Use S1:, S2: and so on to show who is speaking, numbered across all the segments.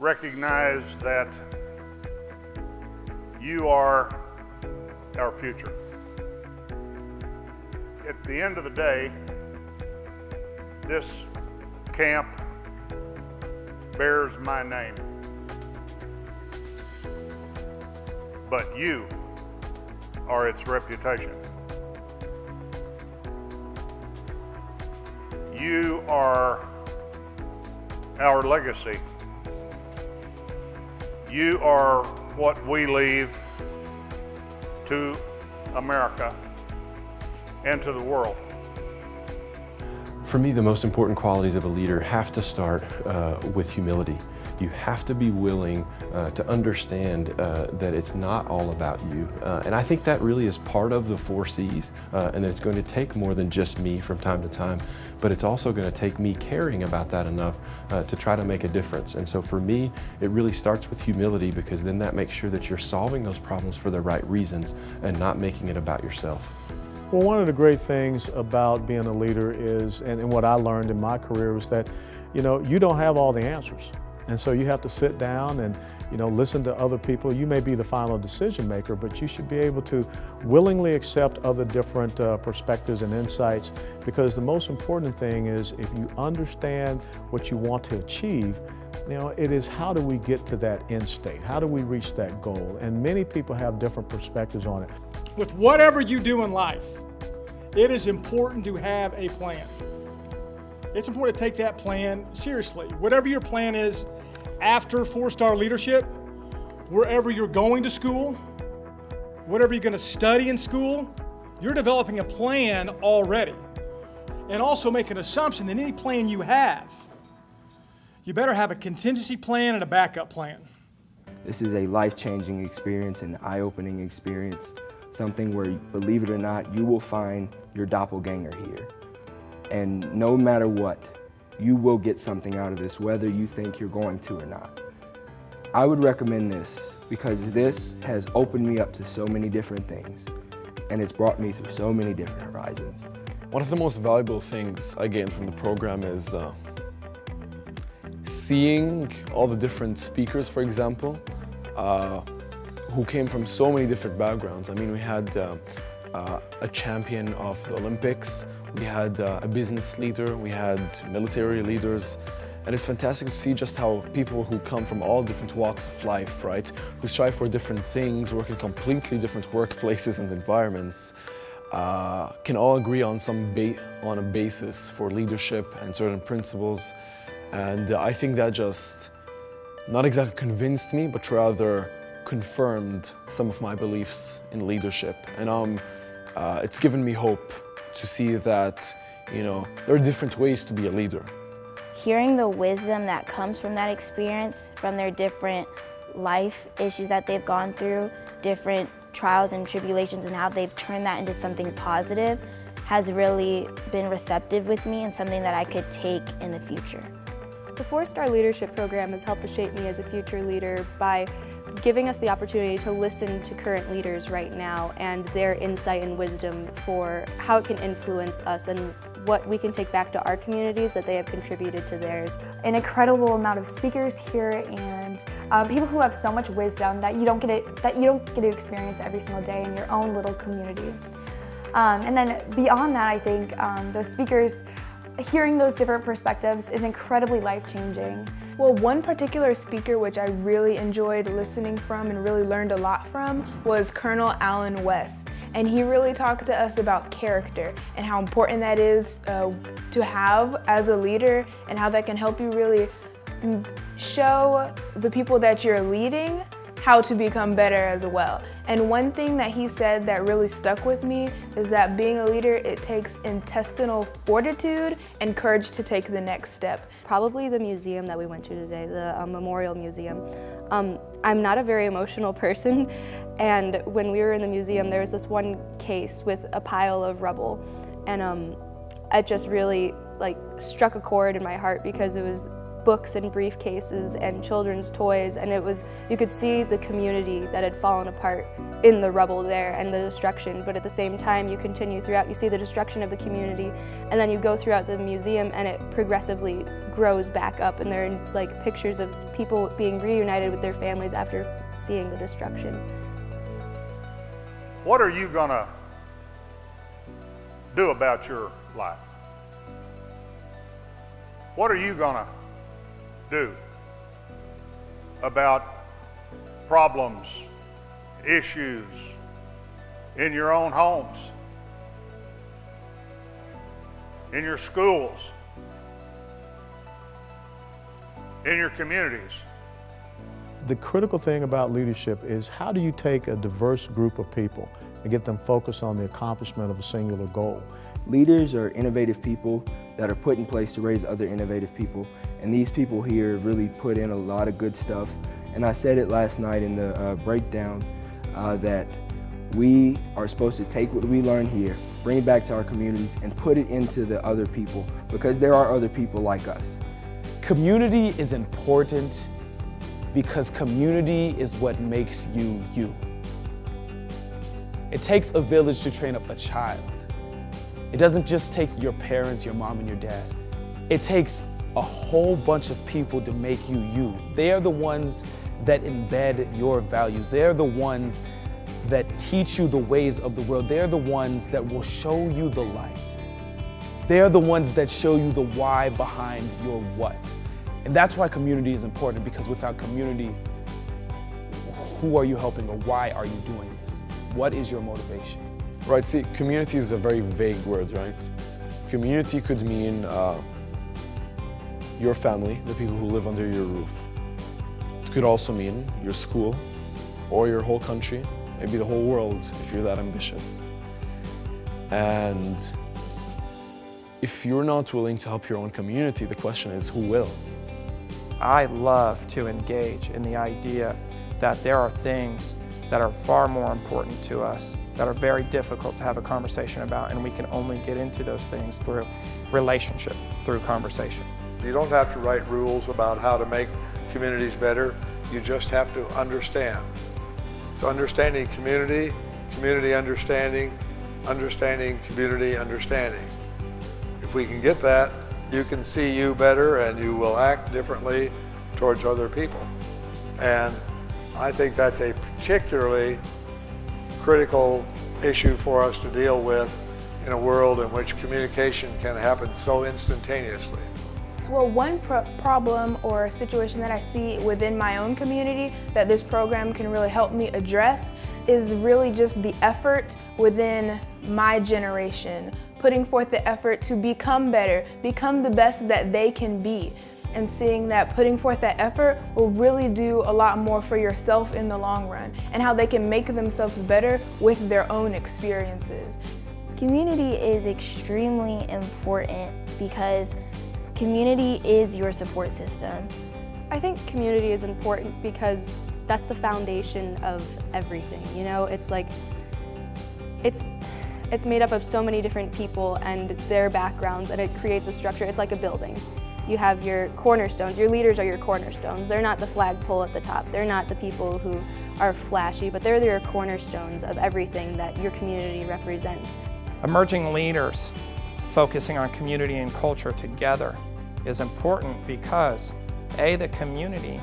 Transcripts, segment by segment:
S1: recognize that you are our future. At the end of the day, this camp bears my name, but you are its reputation. You are our legacy. You are what we leave to America and to the world.
S2: For me, the most important qualities of a leader have to start with humility. You have to be willing to understand that it's not all about you. And I think that really is part of the 4 C's, and that it's going to take more than just me from time to time, but it's also going to take me caring about that enough to try to make a difference. And so for me, it really starts with humility, because then that makes sure that you're solving those problems for the right reasons and not making it about yourself.
S3: Well, one of the great things about being a leader is, and what I learned in my career, was that, you don't have all the answers. And so you have to sit down and, listen to other people. You may be the final decision maker, but you should be able to willingly accept other different perspectives and insights, because the most important thing is, if you understand what you want to achieve, it is, how do we get to that end state? How do we reach that goal? And many people have different perspectives on it.
S4: With whatever you do in life, it is important to have a plan. It's important to take that plan seriously. Whatever your plan is after 4-star leadership, wherever you're going to school, whatever you're going to study in school, you're developing a plan already. And also make an assumption that any plan you have, you better have a contingency plan and a backup plan.
S5: This is a life-changing experience, an eye-opening experience, something where, believe it or not, you will find your doppelganger here. And no matter what, you will get something out of this, whether you think you're going to or not. I would recommend this because this has opened me up to so many different things, and it's brought me through so many different horizons.
S6: One of the most valuable things I gained from the program is seeing all the different speakers, for example, who came from so many different backgrounds. I mean, we had a champion of the Olympics, we had a business leader, we had military leaders, and it's fantastic to see just how people who come from all different walks of life, right, who strive for different things, work in completely different workplaces and environments, can all agree on on a basis for leadership and certain principles. And I think that just not exactly convinced me, but rather confirmed some of my beliefs in leadership. And it's given me hope to see that, there are different ways to be a leader.
S7: Hearing the wisdom that comes from that experience, from their different life issues that they've gone through, different trials and tribulations, and how they've turned that into something positive, has really been receptive with me and something that I could take in the future.
S8: The 4-Star Leadership Program has helped to shape me as a future leader by giving us the opportunity to listen to current leaders right now and their insight and wisdom for how it can influence us and what we can take back to our communities that they have contributed to theirs.
S9: An incredible amount of speakers here, and people who have so much wisdom that you don't get to experience every single day in your own little community. And then beyond that, I think those speakers, hearing those different perspectives is incredibly life-changing.
S10: Well, one particular speaker which I really enjoyed listening from and really learned a lot from was Colonel Allen West. And he really talked to us about character and how important that is to have as a leader, and how that can help you really show the people that you're leading how to become better as well. And one thing that he said that really stuck with me is that being a leader, it takes intestinal fortitude and courage to take the next step.
S8: Probably the museum that we went to today, the Memorial Museum. I'm not a very emotional person, and when we were in the museum, there was this one case with a pile of rubble, and it just really struck a chord in my heart, because it was books and briefcases and children's toys, and you could see the community that had fallen apart in the rubble there and the destruction, but at the same time you continue throughout, you see the destruction of the community, and then you go throughout the museum and it progressively grows back up, and there are like pictures of people being reunited with their families after seeing the destruction.
S1: What are you gonna do about your life? What are you gonna do about problems, issues in your own homes, in your schools, in your communities?
S3: The critical thing about leadership is how do you take a diverse group of people and get them focused on the accomplishment of a singular goal?
S5: Leaders are innovative people that are put in place to raise other innovative people, and these people here really put in a lot of good stuff. And I said it last night in the breakdown that we are supposed to take what we learn here, bring it back to our communities, and put it into the other people, because there are other people like us.
S11: Community is important because community is what makes you, you. It takes a village to train up a child. It doesn't just take your parents, your mom and your dad. It takes a whole bunch of people to make you, you. They are the ones that embed your values. They are the ones that teach you the ways of the world. They are the ones that will show you the light. They are the ones that show you the why behind your what. And that's why community is important, because without community, who are you helping or why are you doing this? What is your motivation?
S6: Right, see, community is a very vague word, right? Community could mean your family, the people who live under your roof. It could also mean your school or your whole country, maybe the whole world if you're that ambitious. And if you're not willing to help your own community, the question is, who will?
S12: I love to engage in the idea that there are things that are far more important to us, that are very difficult to have a conversation about, and we can only get into those things through relationship, through conversation.
S13: You don't have to write rules about how to make communities better, you just have to understand. So understanding community, community understanding, understanding community understanding. If we can get that, you can see you better and you will act differently towards other people. And I think that's a particularly critical issue for us to deal with in a world in which communication can happen so instantaneously.
S10: Well, one problem or situation that I see within my own community that this program can really help me address is really just the effort within my generation, putting forth the effort to become better, become the best that they can be, and seeing that putting forth that effort will really do a lot more for yourself in the long run, and how they can make themselves better with their own experiences.
S7: Community is extremely important because community is your support system.
S8: I think community is important because that's the foundation of everything. You know, it's like, it's made up of so many different people and their backgrounds, and it creates a structure. It's like a building. You have your cornerstones. Your leaders are your cornerstones. They're not the flagpole at the top. They're not the people who are flashy, but they're your cornerstones of everything that your community represents.
S12: Emerging leaders focusing on community and culture together is important because, A, the community,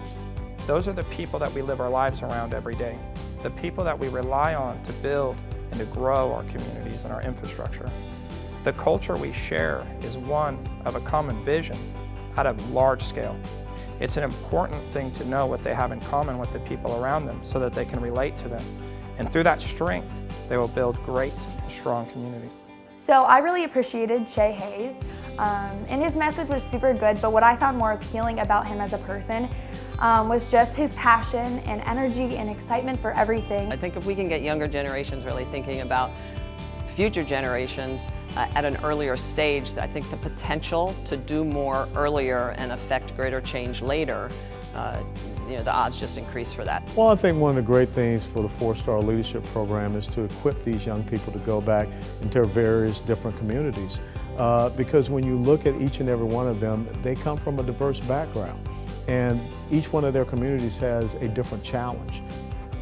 S12: those are the people that we live our lives around every day, the people that we rely on to build and to grow our communities and our infrastructure. The culture we share is one of a common vision at a large scale. It's an important thing to know what they have in common with the people around them so that they can relate to them. And through that strength, they will build great and strong communities.
S9: So I really appreciated Shay Hayes, and his message was super good, but what I found more appealing about him as a person was just his passion and energy and excitement for everything.
S14: I think if we can get younger generations really thinking about future generations at an earlier stage, I think the potential to do more earlier and affect greater change later, the odds just increase for that.
S3: Well, I think one of the great things for the 4-Star Leadership Program is to equip these young people to go back into various different communities. Because when you look at each and every one of them, they come from a diverse background. And each one of their communities has a different challenge.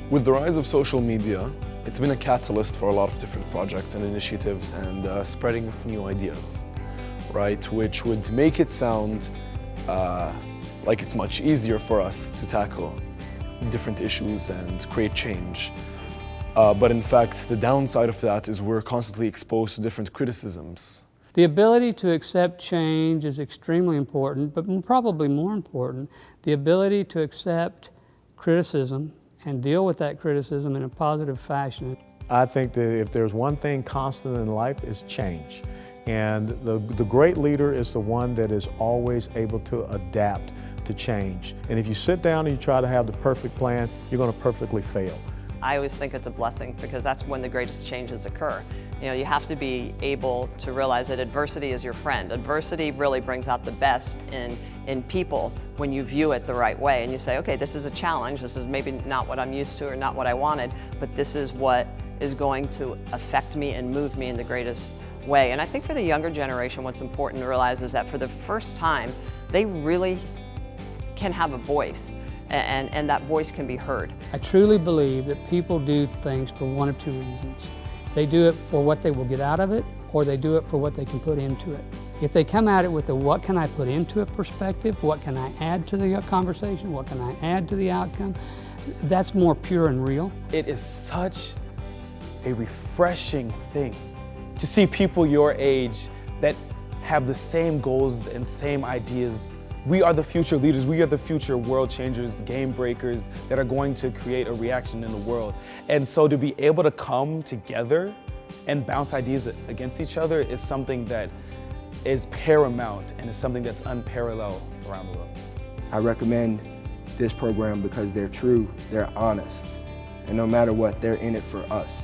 S6: With the rise of social media, it's been a catalyst for a lot of different projects and initiatives and spreading of new ideas, right? Which would make it sound like it's much easier for us to tackle different issues and create change. But in fact, the downside of that is we're constantly exposed to different criticisms.
S15: The ability to accept change is extremely important, but probably more important, the ability to accept criticism and deal with that criticism in a positive fashion.
S3: I think that if there's one thing constant in life, it's change. And the great leader is the one that is always able to adapt to change. And if you sit down and you try to have the perfect plan, you're going to perfectly fail.
S14: I always think it's a blessing because that's when the greatest changes occur. You know, you have to be able to realize that adversity is your friend. Adversity really brings out the best in people when you view it the right way and you say, okay, this is a challenge, this is maybe not what I'm used to or not what I wanted, but this is what is going to affect me and move me in the greatest way. And I think for the younger generation, what's important to realize is that for the first time, they really can have a voice. And that voice can be heard.
S15: I truly believe that people do things for one of two reasons. They do it for what they will get out of it, or they do it for what they can put into it. If they come at it with a what can I put into it perspective, what can I add to the conversation, what can I add to the outcome, that's more pure and real.
S11: It is such a refreshing thing to see people your age that have the same goals and same ideas. We are the future leaders, we are the future world changers, game breakers that are going to create a reaction in the world. And so to be able to come together and bounce ideas against each other is something that is paramount and is something that's unparalleled around the world.
S5: I recommend this program because they're true, they're honest, and no matter what, they're in it for us.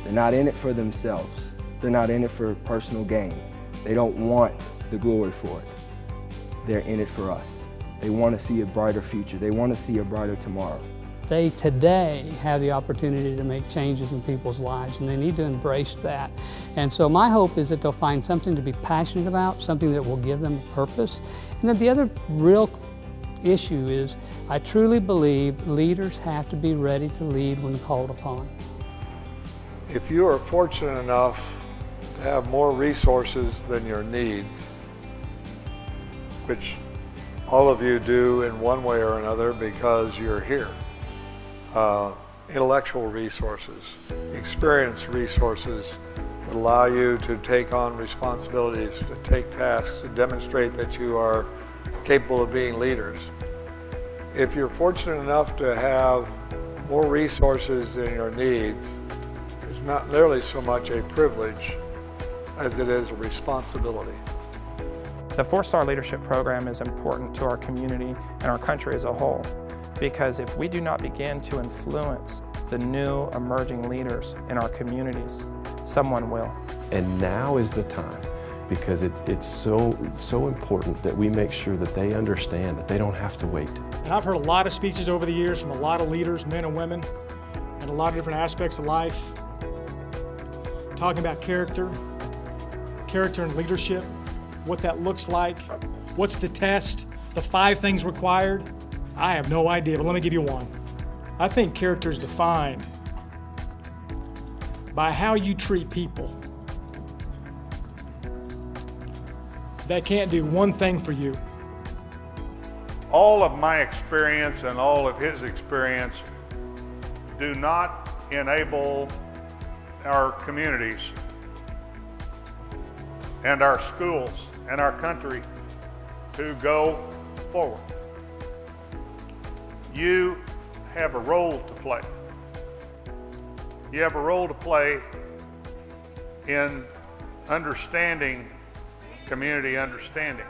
S5: They're not in it for themselves. They're not in it for personal gain. They don't want the glory for it. They're in it for us. They want to see a brighter future. They want to see a brighter tomorrow.
S15: They today have the opportunity to make changes in people's lives, and they need to embrace that. And so my hope is that they'll find something to be passionate about, something that will give them a purpose. And then the other real issue is I truly believe leaders have to be ready to lead when called upon.
S13: If you are fortunate enough to have more resources than your needs, which all of you do in one way or another because you're here. Intellectual resources, experience resources that allow you to take on responsibilities, to take tasks, to demonstrate that you are capable of being leaders. If you're fortunate enough to have more resources than your needs, it's not nearly so much a privilege as it is a responsibility.
S12: The 4-Star Leadership Program is important to our community and our country as a whole, because if we do not begin to influence the new emerging leaders in our communities, someone will.
S2: And now is the time, because it's so important that we make sure that they understand that they don't have to wait.
S4: And I've heard a lot of speeches over the years from a lot of leaders, men and women, in a lot of different aspects of life, talking about character and leadership, what that looks like, what's the test, the 5 things required. I have no idea, but let me give you one. I think character is defined by how you treat people that can't do one thing for you.
S1: All of my experience and all of his experience do not enable our communities and our schools and our country to go forward. You have a role to play. You have a role to play in understanding community understanding.